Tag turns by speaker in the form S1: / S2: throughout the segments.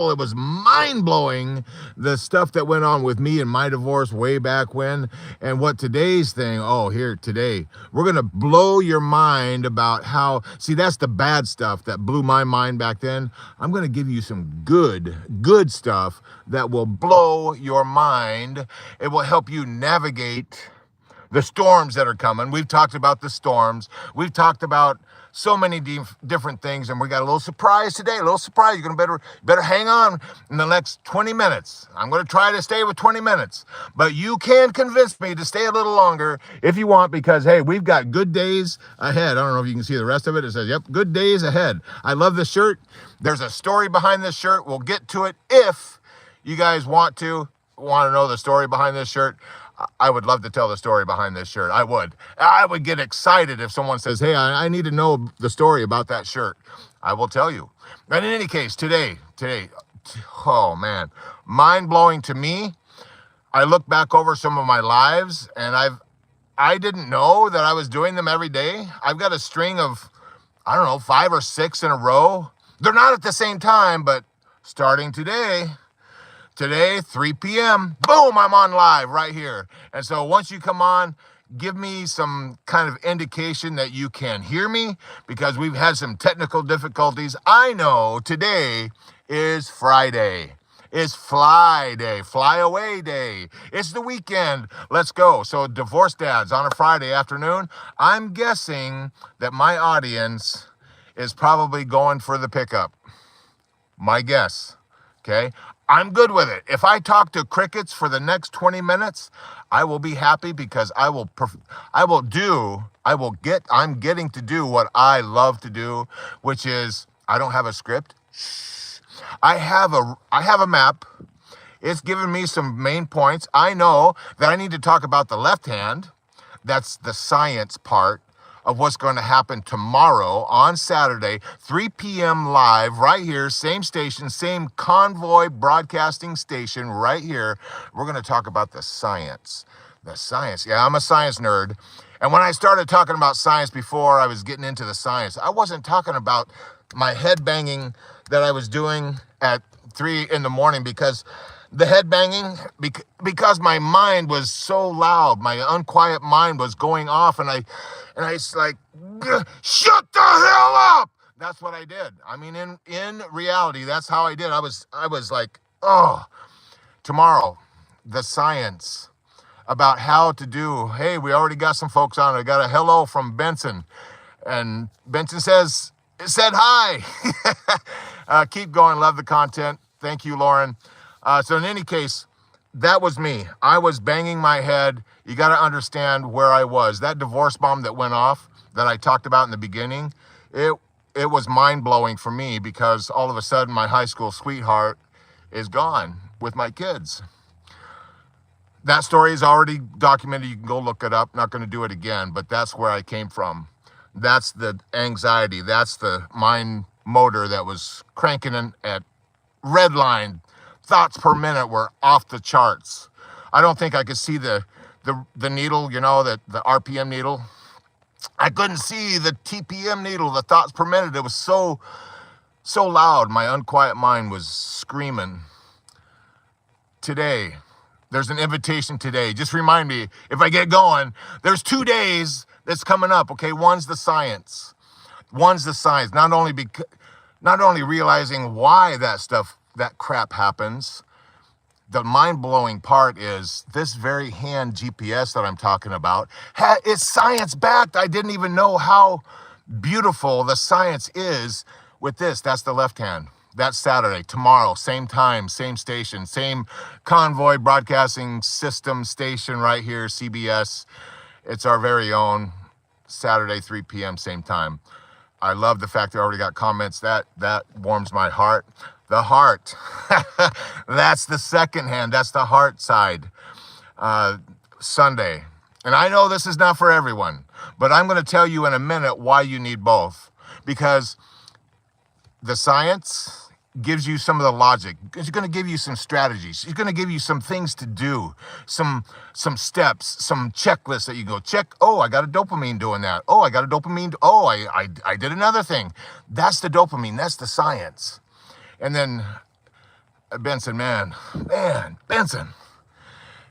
S1: It was mind-blowing, the stuff that went on with me and my divorce way back when, and what today's thing, here today, we're going to blow your mind about how, see, that's the bad stuff that blew my mind back then. I'm going to give you some good stuff that will blow your mind. It will help you navigate the storms that are coming. We've talked about the storms. We've talked about so many different things, and we got a little surprise today. A little surprise. You're gonna better hang on in the next 20 minutes. I'm gonna try to stay with 20 minutes, but you can convince me to stay a little longer if you want, because hey, we've got good days ahead. I don't know if you can see the rest of it. It says, "Yep, good days ahead." I love this shirt. There's a story behind this shirt. We'll get to it if you guys want to know the story behind this shirt. I would love to tell the story behind this shirt. I would get excited if someone says, hey, I need to know the story about that shirt. I will tell you. But in any case, today, oh man, mind-blowing to me. I look back over some of my lives, and I didn't know that I was doing them every day. I've got a string of, I don't know, 5 or 6 in a row. They're not at the same time, but starting today, 3 p.m., boom, I'm on live right here. And so once you come on, give me some kind of indication that you can hear me, because we've had some technical difficulties. I know today is Friday. It's fly day, fly away day. It's the weekend. Let's go. So divorce dads on a Friday afternoon. I'm guessing that my audience is probably going for the pickup. My guess. Okay. I'm good with it. If I talk to crickets for the next 20 minutes, I will be happy, because I'm getting to do what I love to do, which is, I don't have a script. I have a map. It's giving me some main points. I know that I need to talk about the left hand. That's the science part of what's going to happen tomorrow on Saturday, 3 p.m. live right here, same station, same Convoy broadcasting station right here. We're going to talk about the science. The science. Yeah, I'm a science nerd. And when I started talking about science before I was getting into the science, I wasn't talking about my head banging that I was doing at 3 in the morning, because the head banging, because my mind was so loud, my unquiet mind was going off, and I was like, shut the hell up. That's what I did. I mean, in reality, that's how I did. I was like, tomorrow, the science about how to do. Hey, we already got some folks on. I got a hello from Benson, and Benson said hi. Keep going. Love the content. Thank you, Lauren. So in any case, that was me. I was banging my head. You got to understand where I was. That divorce bomb that went off that I talked about in the beginning, it was mind-blowing for me, because all of a sudden my high school sweetheart is gone with my kids. That story is already documented. You can go look it up. Not going to do it again, but that's where I came from. That's the anxiety. That's the mind motor that was cranking in at red line. Thoughts per minute were off the charts. I don't think I could see the needle, the RPM needle. I couldn't see the TPM needle, the thoughts per minute. It was so loud. My unquiet mind was screaming. Today, there's an invitation today. Just remind me, if I get going, there's 2 days that's coming up. Okay, one's the science. Not only realizing why that crap happens. The mind-blowing part is this very hand GPS that I'm talking about. It's science-backed. I didn't even know how beautiful the science is with this. That's the left hand. That's Saturday. Tomorrow, same time, same station, same Convoy broadcasting system station right here, CBS. It's our very own Saturday, 3 p.m., same time. I love the fact that I already got comments. That warms my heart. The heart. That's the second hand. That's the heart side. Sunday. And I know this is not for everyone, but I'm going to tell you in a minute why you need both. Because the science gives you some of the logic. It's going to give you some strategies. It's going to give you some things to do, some steps, some checklists that you go check. Oh, I got a dopamine doing that. Oh, I got a dopamine. Oh, I did another thing. That's the dopamine. That's the science. And then Benson, Benson,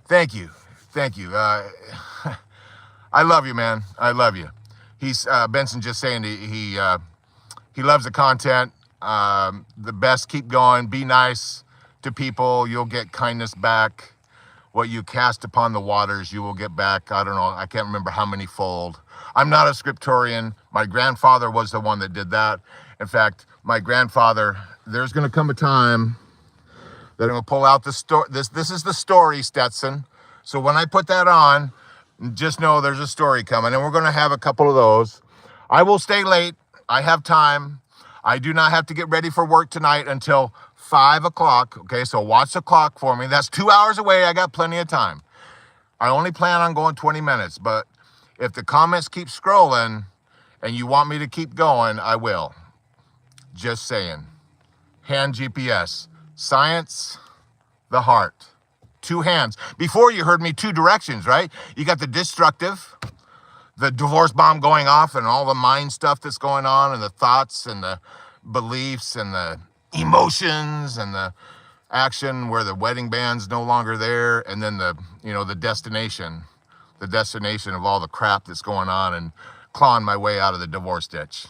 S1: thank you. Thank you. I love you, man. I love you. He's Benson just saying he loves the content. The best, keep going. Be nice to people. You'll get kindness back. What you cast upon the waters, you will get back. I don't know. I can't remember how many fold. I'm not a scriptorian. My grandfather was the one that did that. In fact, my grandfather, there's going to come a time that I'm going to pull out the story. This is the story, Stetson. So when I put that on, just know there's a story coming, and we're going to have a couple of those. I will stay late. I have time. I do not have to get ready for work tonight until 5 o'clock. Okay, so watch the clock for me. That's 2 hours away. I got plenty of time. I only plan on going 20 minutes, but if the comments keep scrolling and you want me to keep going, I will. Just saying. Hand GPS. Science, the heart. Two hands. Before you heard me two directions, right? You got the destructive, the divorce bomb going off and all the mind stuff that's going on and the thoughts and the beliefs and the emotions and the action where the wedding band's no longer there. And then the destination of all the crap that's going on and clawing my way out of the divorce ditch,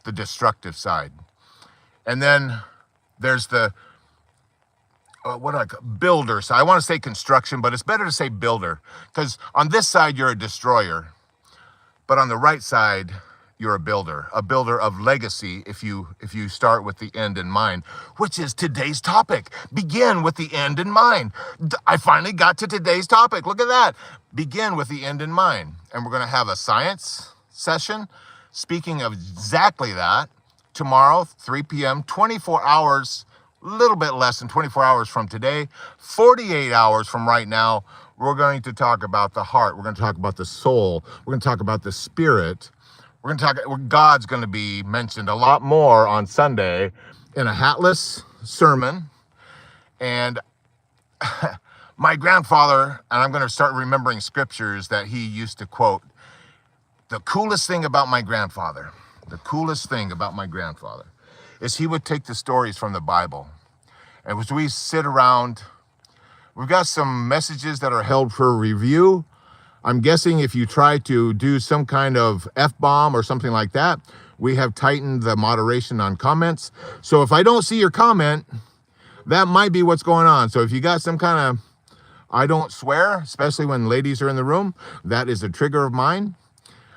S1: the destructive side. And then there's the builder. So I want to say construction, but it's better to say builder, because on this side you're a destroyer, but on the right side you're a builder of legacy. If you start with the end in mind, which is today's topic. Begin with the end in mind. I finally got to today's topic. Look at that. Begin with the end in mind. And we're going to have a science session speaking of exactly that tomorrow, 3 p.m., 24 hours, a little bit less than 24 hours from today, 48 hours from right now. We're going to talk about the heart. We're going to talk about the soul. We're going to talk about the spirit. We're going to talk, God's going to be mentioned a lot more on Sunday in a hatless sermon. And my grandfather, and I'm going to start remembering scriptures that he used to quote. The coolest thing about my grandfather is he would take the stories from the Bible. And as we sit around, we've got some messages that are held for review. I'm guessing if you try to do some kind of F-bomb or something like that, we have tightened the moderation on comments. So if I don't see your comment, that might be what's going on. So if you got some kind of, I don't swear, especially when ladies are in the room, that is a trigger of mine.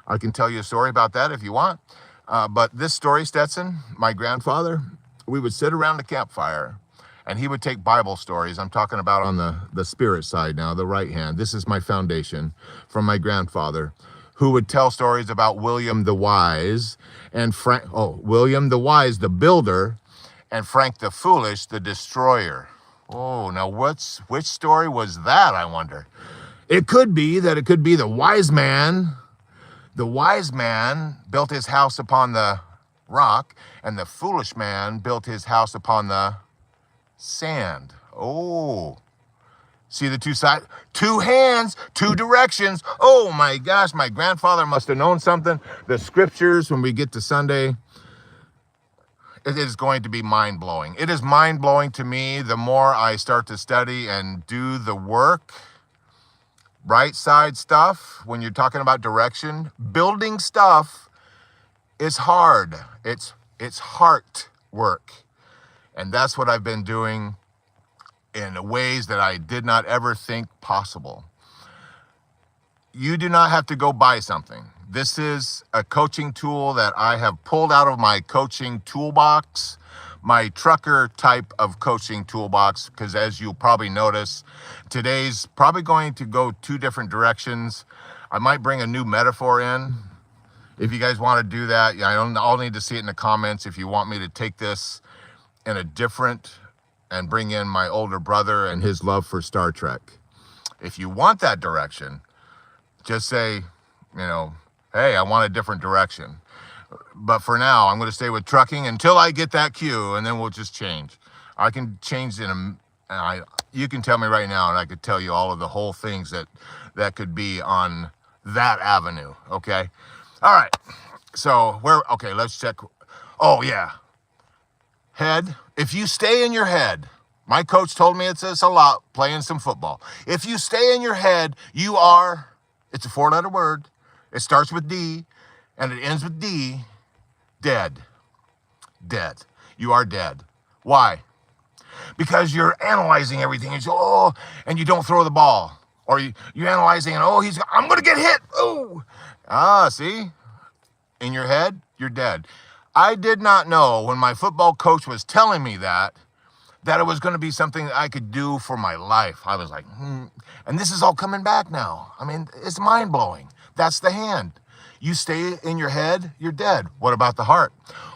S1: I can tell you a story about that if you want. But this story, Stetson, my grandfather, we would sit around the campfire and he would take Bible stories. I'm talking about on the spirit side now, the right hand. This is my foundation from my grandfather, who would tell stories about William the Wise and William the Wise, the builder, and Frank the Foolish, the destroyer. Oh, now which story was that, I wonder? It could be the wise man. The wise man built his house upon the rock, and the foolish man built his house upon the sand. Oh, see the two sides? Two hands, two directions. Oh my gosh, my grandfather must have known something. The scriptures, when we get to Sunday, it is going to be mind-blowing. It is mind-blowing to me the more I start to study and do the work. Right side stuff, when you're talking about direction, building stuff is hard. It's heart work. And that's what I've been doing in ways that I did not ever think possible. You do not have to go buy something. This is a coaching tool that I have pulled out of my coaching toolbox, my trucker type of coaching toolbox, because as you'll probably notice, today's probably going to go two different directions. I might bring a new metaphor in. If you guys want to do that, I'll need to see it in the comments if you want me to take this in a different and bring in my older brother and his love for Star Trek. If you want that direction, just say, hey, I want a different direction. But for now, I'm going to stay with trucking until I get that cue, and then we'll just change. I can change you can tell me right now, and I could tell you all of the whole things that could be on that avenue, okay? All right, so let's check. Oh, yeah. Head. If you stay in your head, My coach told me it's a lot playing some football. If you stay in your head, you are, it's a 4-letter word. It starts with D and it ends with D, dead. Dead. You are dead. Why? Because you're analyzing everything. And and you don't throw the ball. Or you're analyzing and, I'm going to get hit. Oh, see? In your head, you're dead. I did not know when my football coach was telling me that it was going to be something that I could do for my life. I was like, And this is all coming back now. I mean, it's mind-blowing. That's the hand. You stay in your head, you're dead. What about the heart?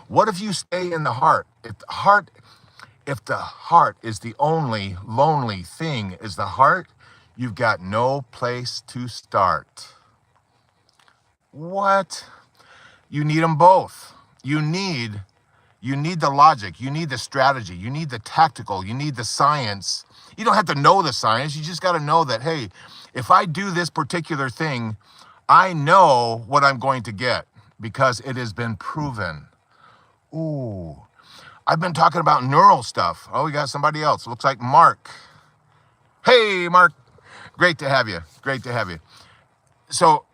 S1: What if you stay in the heart? If the heart is the only lonely thing, is the heart, you've got no place to start. What? You need them both. You need the logic. You need the strategy. You need the tactical. You need the science. You don't have to know the science. You just got to know that, hey, if I do this particular thing, I know what I'm going to get because it has been proven. Ooh, I've been talking about neural stuff. Oh, we got somebody else. Looks like Mark. Hey, Mark. Great to have you. Great to have you. So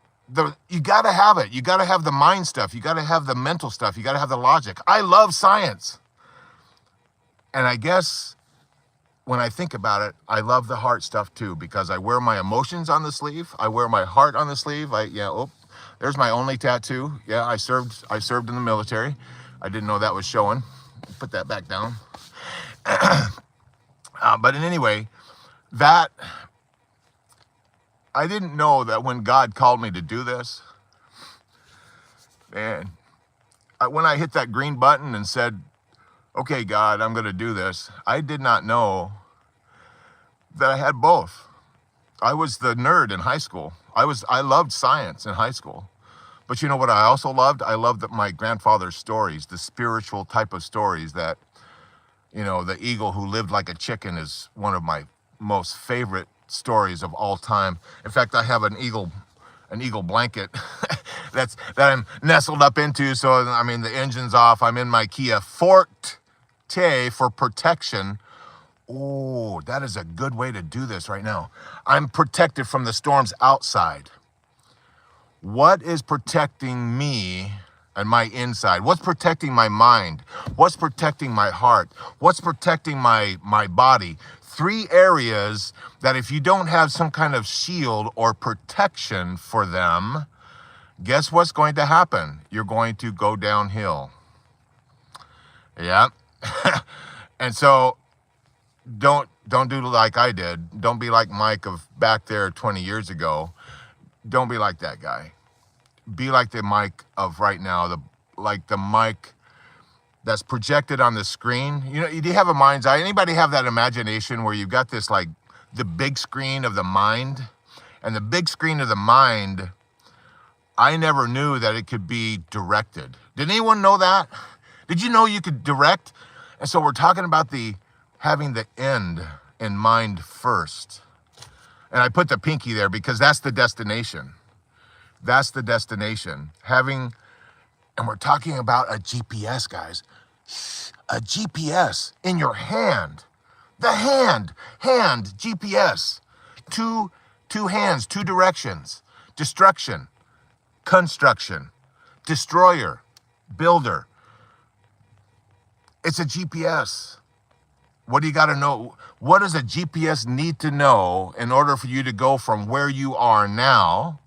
S1: you got to have it. You got to have the mind stuff. You got to have the mental stuff. You got to have the logic. I love science. And I guess when I think about it, I love the heart stuff too, because I wear my emotions on the sleeve. I wear my heart on the sleeve. There's my only tattoo. Yeah, I served in the military. I didn't know that was showing. Put that back down. But anyway, I didn't know that when God called me to do this, man, when I hit that green button and said, okay, God, I'm going to do this, I did not know that I had both. I was the nerd in high school. I loved science in high school. But you know what I also loved? I loved my grandfather's stories, the spiritual type of stories that, the eagle who lived like a chicken is one of my most favorite stories of all time. In fact, I have an eagle blanket that I'm nestled up into. So, the engine's off. I'm in my Kia Forte for protection. Oh, that is a good way to do this right now. I'm protected from the storms outside. What is protecting me and my inside? What's protecting my mind? What's protecting my heart? What's protecting my body? 3 areas that if you don't have some kind of shield or protection for them, guess what's going to happen? You're going to go downhill. Yeah. And so don't do like I did. Don't be like Mike of back there 20 years ago. Don't be like that guy. Be like the Mike of right now, the Mike that's projected on the screen. Do you have a mind's eye? Anybody have that imagination where you've got this, like, the big screen of the mind? And the big screen of the mind, I never knew that it could be directed. Did anyone know that? Did you know you could direct? And so we're talking about having the end in mind first. And I put the pinky there because that's the destination. That's the destination. And we're talking about a GPS, guys. A GPS in your hand. The hand, GPS. Two hands, 2 directions. Destruction, construction, destroyer, builder. It's a GPS. What do you got to know? What does a GPS need to know in order for you to go from where you are now,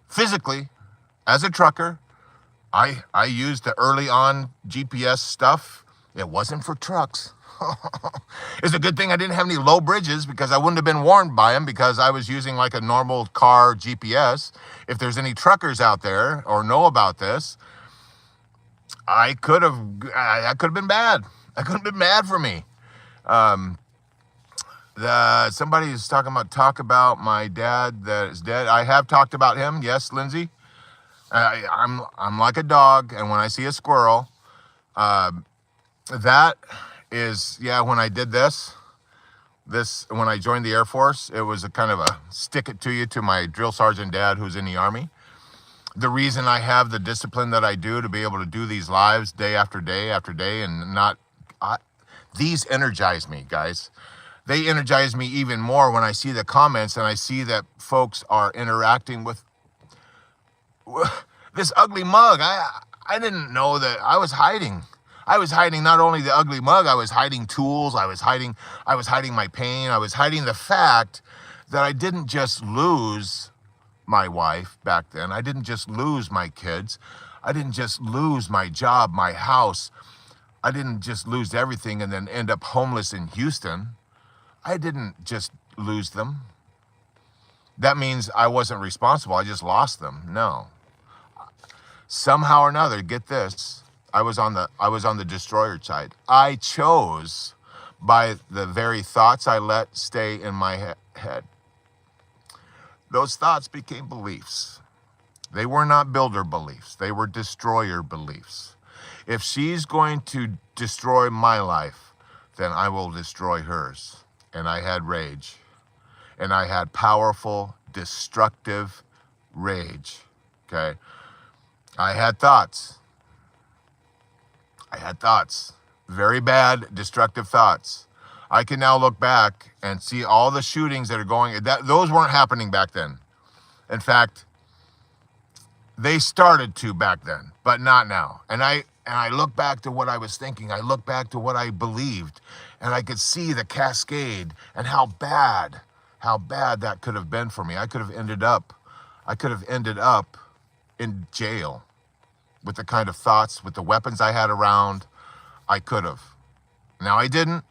S1: physically, as a trucker? I used the early on GPS stuff. It wasn't for trucks. It's a good thing I didn't have any low bridges because I wouldn't have been warned by them because I was using like a normal car GPS. If there's any truckers out there or know about this, I could have been bad. That could have been bad for me. Somebody's talk about my dad that is dead. I have talked about him. Yes, Lindsay. I'm like a dog, and when I see a squirrel, that is, when I did this, when I joined the Air Force, it was a kind of a stick it to you to my drill sergeant dad who's in the Army. The reason I have the discipline that I do to be able to do these lives day after day after day and not, These energize me, guys. They energize me even more when I see the comments and I see that folks are interacting with this ugly mug. I didn't know that I was hiding. I was hiding not only the ugly mug, I was hiding tools, I was hiding my pain, I was hiding the fact that I didn't just lose my wife back then. I didn't just lose my kids. I didn't just lose my job, my house. I didn't just lose everything and then end up homeless in Houston. I didn't just lose them. That means I wasn't responsible. I just lost them. No. Somehow or another, get this, I was on the destroyer side. I chose by the very thoughts I let stay in my head. Those thoughts became beliefs. They were not builder beliefs. They were destroyer beliefs. If she's going to destroy my life, then I will destroy hers. And I had rage. And I had powerful, destructive rage. Okay? I had thoughts. Very bad, destructive thoughts. I can now look back and see all the shootings that are going, those weren't happening back then. In fact, they started to back then, but not now. And I look back to what I was thinking. I look back to what I believed, and I could see the cascade and how bad that could have been for me. I could have ended up in jail with the kind of thoughts, with the weapons I had around. I could have. Now I didn't.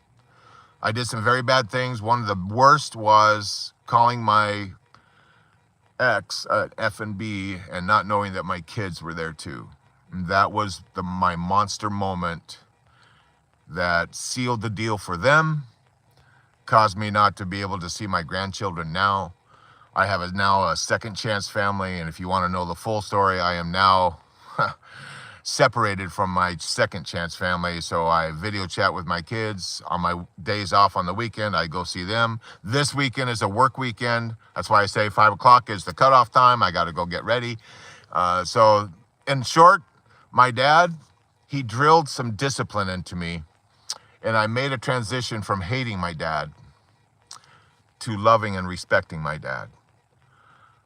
S1: I did some very bad things. One of the worst was calling my ex at F&B and not knowing that my kids were there too. And that was my monster moment that sealed the deal for them, caused me not to be able to see my grandchildren now. I have now a second chance family, and if you want to know the full story, I am now separated from my second chance family. So I video chat with my kids on my days off on the weekend. I go see them. This weekend is a work weekend. That's why I say 5 o'clock is the cutoff time. I got to go get ready. So in short, my dad, he drilled some discipline into me, and I made a transition from hating my dad to loving and respecting my dad.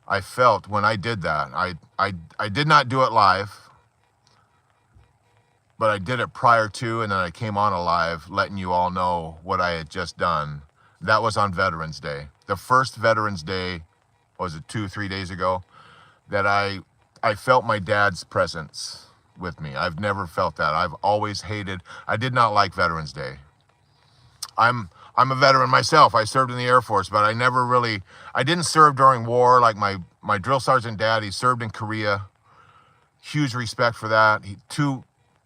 S1: I felt when I did that, I did not do it live, but I did it prior to, and then I came on alive, letting you all know what I had just done. That was on Veterans Day. The first Veterans Day, was it 2-3 days ago, that I felt my dad's presence with me. I've never felt that. I've always hated, I did not like Veterans Day. I'm a veteran myself. I served in the Air Force, but I didn't serve during war like my drill sergeant dad. He served in Korea. Huge respect for that.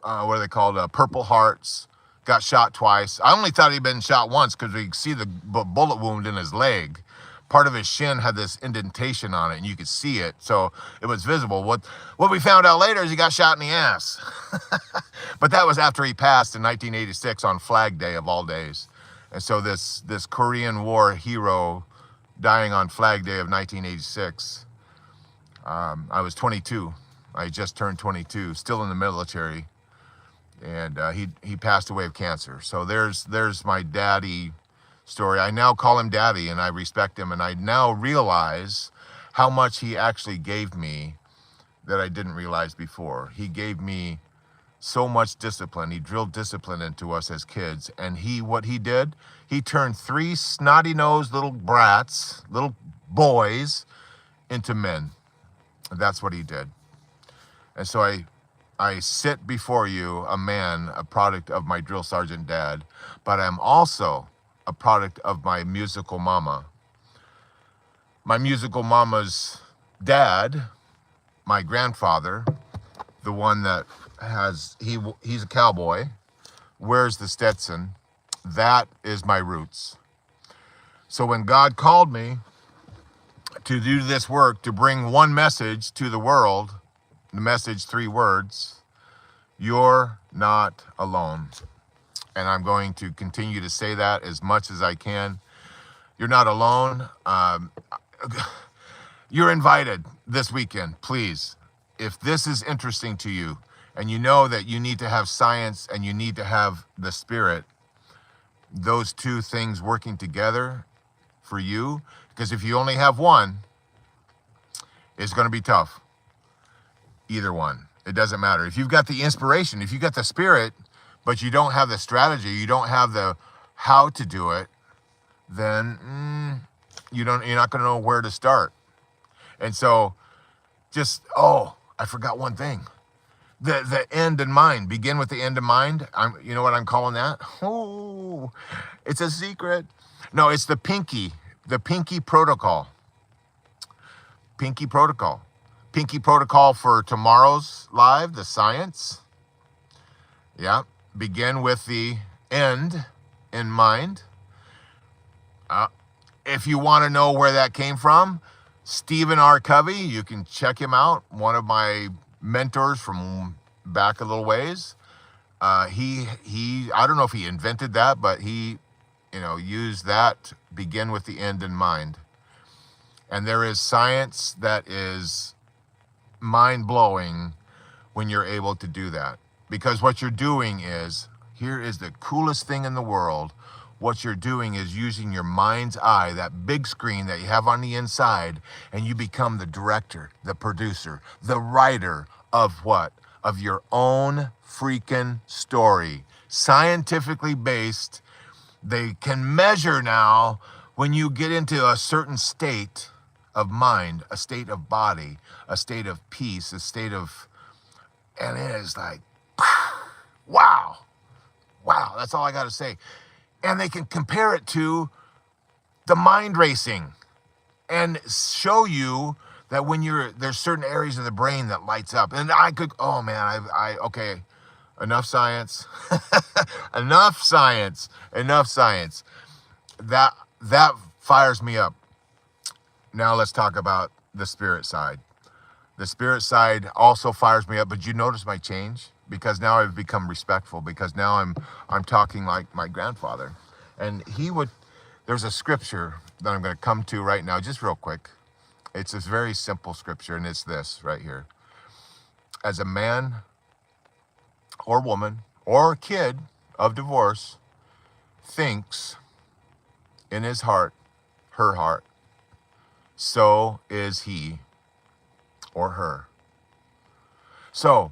S1: What are they called? Purple Hearts. Got shot twice. I only thought he'd been shot once because we could see the bullet wound in his leg. Part of his shin had this indentation on it, and you could see it, so it was visible. What we found out later is he got shot in the ass. But that was after he passed in 1986 on Flag Day of all days. And so this Korean War hero dying on Flag Day of 1986, I was 22. I just turned 22, still in the military. And he passed away of cancer. So there's my daddy story. I now call him daddy, and I respect him, and I now realize how much he actually gave me that I didn't realize before. He gave me so much discipline. He drilled discipline into us as kids, and what he did, he turned 3 snotty-nosed little brats, little boys, into men. That's what he did. And so I sit before you a man, a product of my drill sergeant dad, but I'm also a product of my musical mama. My musical mama's dad, my grandfather, the one that he's a cowboy, wears the Stetson. That is my roots. So when God called me to do this work, to bring one message to the world, the message, 3 words, you're not alone. And I'm going to continue to say that as much as I can. You're not alone. You're invited this weekend, please. If this is interesting to you, and you know that you need to have science and you need to have the spirit, those two things working together for you, because if you only have one, it's going to be tough. Either one. It doesn't matter. If you've got the inspiration, if you've got the spirit, but you don't have the strategy, you don't have the how to do it, then you're not going to know where to start. And so I forgot one thing. The end in mind. Begin with the end in mind. You know what I'm calling that? Oh, it's a secret. No, it's the pinky protocol. Pinky protocol. Pinky protocol for tomorrow's live, the science. Yeah. Begin with the end in mind. If you want to know where that came from, Stephen R. Covey, you can check him out. One of my mentors from back a little ways. He I don't know if he invented that, but he, used that, begin with the end in mind. And there is science that is mind-blowing when you're able to do that. Because what you're doing is, here is the coolest thing in the world. What you're doing is using your mind's eye, that big screen that you have on the inside, and you become the director, the producer, the writer of what? Of your own freaking story. Scientifically based. They can measure now when you get into a certain state of mind, a state of body, a state of peace, a state of, and it is like, wow, that's all I got to say. And they can compare it to the mind racing and show you that when there's certain areas of the brain that lights up. And okay, enough science, enough science. That fires me up. Now let's talk about the spirit side. The spirit side also fires me up, but you notice my change? Because now I've become respectful, because now I'm talking like my grandfather. And there's a scripture that I'm going to come to right now, just real quick. It's this very simple scripture, and it's this right here. As a man or woman or kid of divorce thinks in his heart, her heart, so is he or her. So,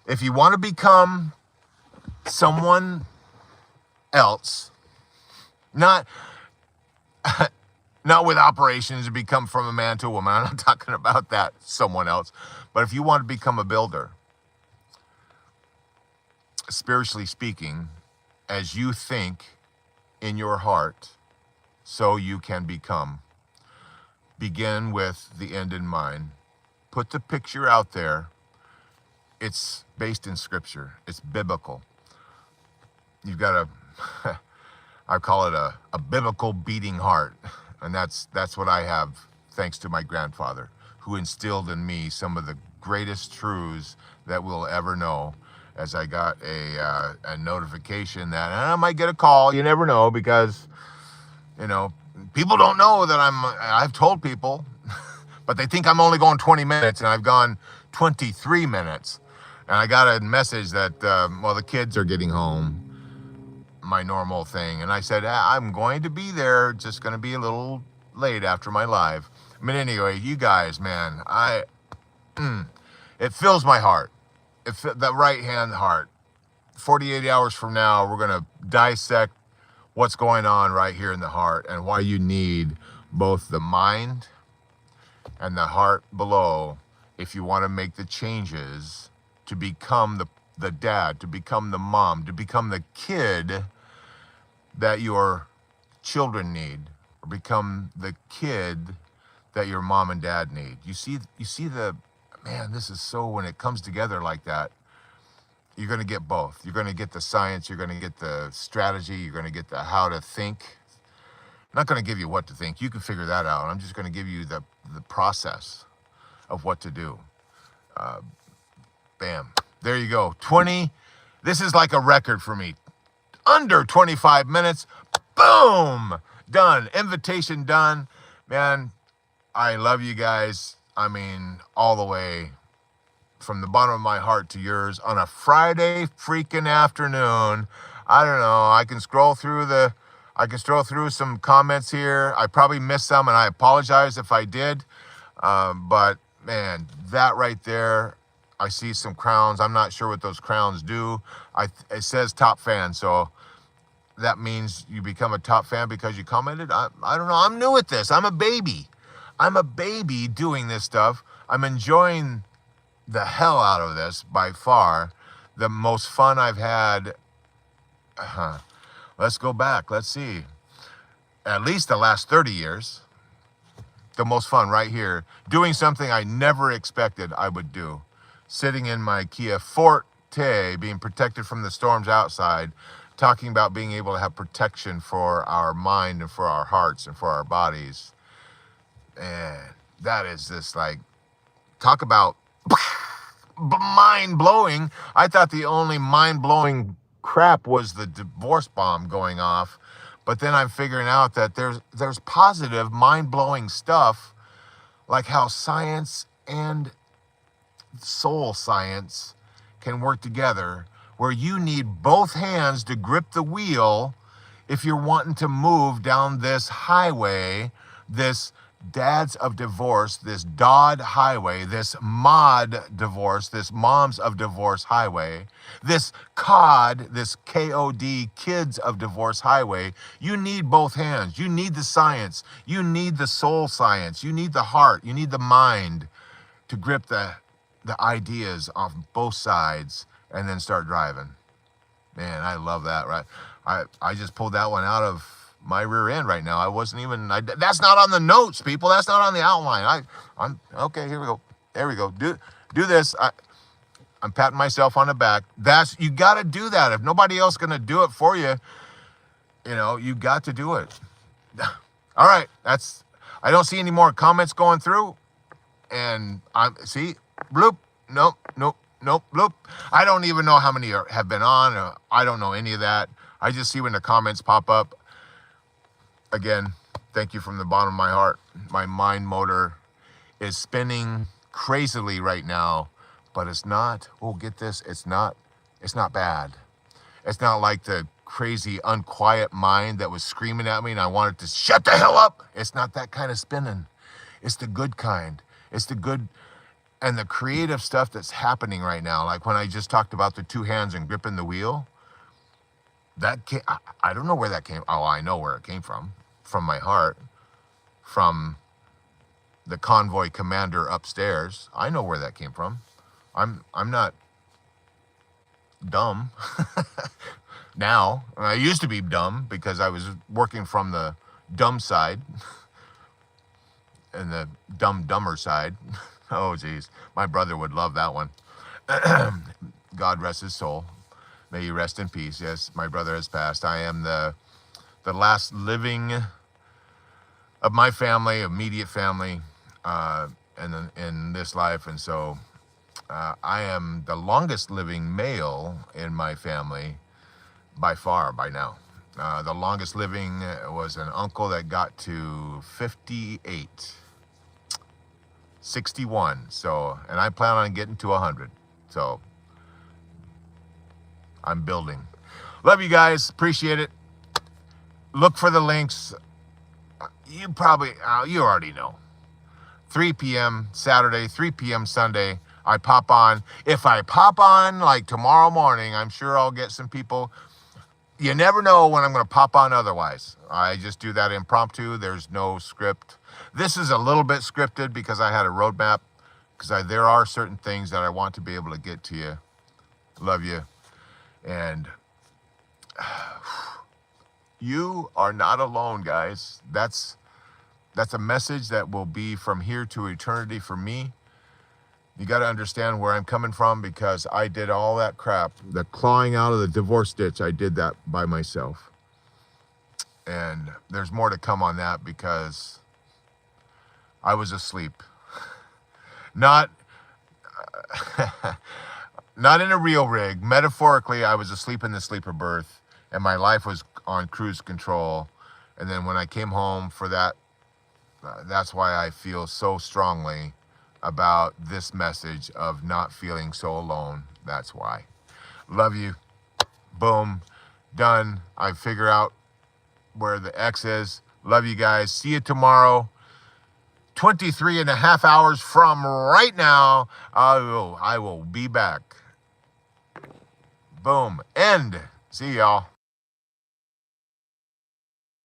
S1: if you want to become someone else, not with operations to become from a man to a woman, I'm not talking about that, someone else, but if you want to become a builder, spiritually speaking, as you think in your heart, so you can become. Begin with the end in mind. Put the picture out there. It's based in scripture. It's biblical. You've got I call it a biblical beating heart. And that's what I have, thanks to my grandfather, who instilled in me some of the greatest truths that we'll ever know. As I got a notification that I might get a call. You never know, because, people don't know that I've told people, but they think I'm only going 20 minutes, and I've gone 23 minutes. And I got a message that, the kids are getting home, my normal thing. And I said, I'm going to be there, just going to be a little late after my live. But anyway, you guys, man, it fills my heart. The right-hand heart. 48 hours from now, we're going to dissect what's going on right here in the heart, and why you need both the mind and the heart below if you want to make the changes to become the dad, to become the mom, to become the kid that your children need, or become the kid that your mom and dad need. You see man, this is so, when it comes together like that, you're going to get both. You're going to get the science, you're going to get the strategy, you're going to get the how to think. I'm not going to give you what to think. You can figure that out. I'm just going to give you the process of what to do. Bam. There you go. This is like a record for me. Under 25 minutes. Boom. Done. Invitation done. Man, I love you guys. I mean, all the way from the bottom of my heart to yours on a Friday freaking afternoon. I don't know. I can scroll through some comments here. I probably missed some, and I apologize if I did. But man, that right there, I see some crowns. I'm not sure what those crowns do. It says top fan, so that means you become a top fan because you commented. I don't know. I'm new at this. I'm a baby. I'm a baby doing this stuff. I'm enjoying the hell out of this by far. The most fun I've had. Let's go back. Let's see. At least the last 30 years. The most fun right here. Doing something I never expected I would do. Sitting in my Kia Forte, being protected from the storms outside, talking about being able to have protection for our mind and for our hearts and for our bodies. And that is just like, talk about mind-blowing. I thought the only mind-blowing crap was the divorce bomb going off. But then I'm figuring out that there's positive, mind-blowing stuff, like how science and soul science can work together, where you need both hands to grip the wheel if you're wanting to move down this highway, this dads of divorce, this DOD highway, this mod divorce, this moms of divorce highway, this COD, this KOD, kids of divorce highway. You need both hands. You need the science. You need the soul science. You need the heart. You need the mind to grip the ideas off both sides and then start driving. Man, I love that, right? I just pulled that one out of my rear end right now. I wasn't even, that's not on the notes, people. That's not on the outline. I'm okay, here we go. There we go. Do this. I'm patting myself on the back. You got to do that. If nobody else going to do it for you, you got to do it. All right. I don't see any more comments going through. And see, bloop. Nope, bloop. I don't even know how many have been on. I don't know any of that. I just see when the comments pop up. Again, thank you from the bottom of my heart. My mind motor is spinning crazily right now, but it's not, get this, it's not bad. It's not like the crazy, unquiet mind that was screaming at me and I wanted to shut the hell up. It's not that kind of spinning. It's the good kind. It's the good and the creative stuff that's happening right now. Like when I just talked about the two hands and gripping the wheel, I don't know where that came. Oh, I know where it came from my heart, from the convoy commander upstairs. I know where that came from. I'm not dumb now. I used to be dumb because I was working from the dumb side and the dumber side. Oh, geez. My brother would love that one. God rest his soul. May you rest in peace. Yes, my brother has passed. I am the last living of my family, immediate family, in this life. And so I am the longest living male in my family by far by now. The longest living was an uncle that got to 58, 61. So, and I plan on getting to 100. So I'm building. Love you guys. Appreciate it. Look for the links. You already know. 3 p.m. Saturday, 3 p.m. Sunday, I pop on. If I pop on like tomorrow morning, I'm sure I'll get some people. You never know when I'm going to pop on otherwise. I just do that impromptu. There's no script. This is a little bit scripted because I had a roadmap, because there are certain things that I want to be able to get to you. Love you. And you are not alone, guys. That's a message that will be from here to eternity for me. You got to understand where I'm coming from, because I did all that crap, the clawing out of the divorce ditch. I did that by myself. And there's more to come on that, because I was asleep. Not in a real rig. Metaphorically, I was asleep in the sleeper berth, and my life was on cruise control. And then when I came home for that, that's why I feel so strongly about this message of not feeling so alone. That's why. Love you. Boom. done. I figure out where the X is. Love you guys. See you tomorrow. 23 and a half hours from right now, I will be back. Boom. End. See y'all.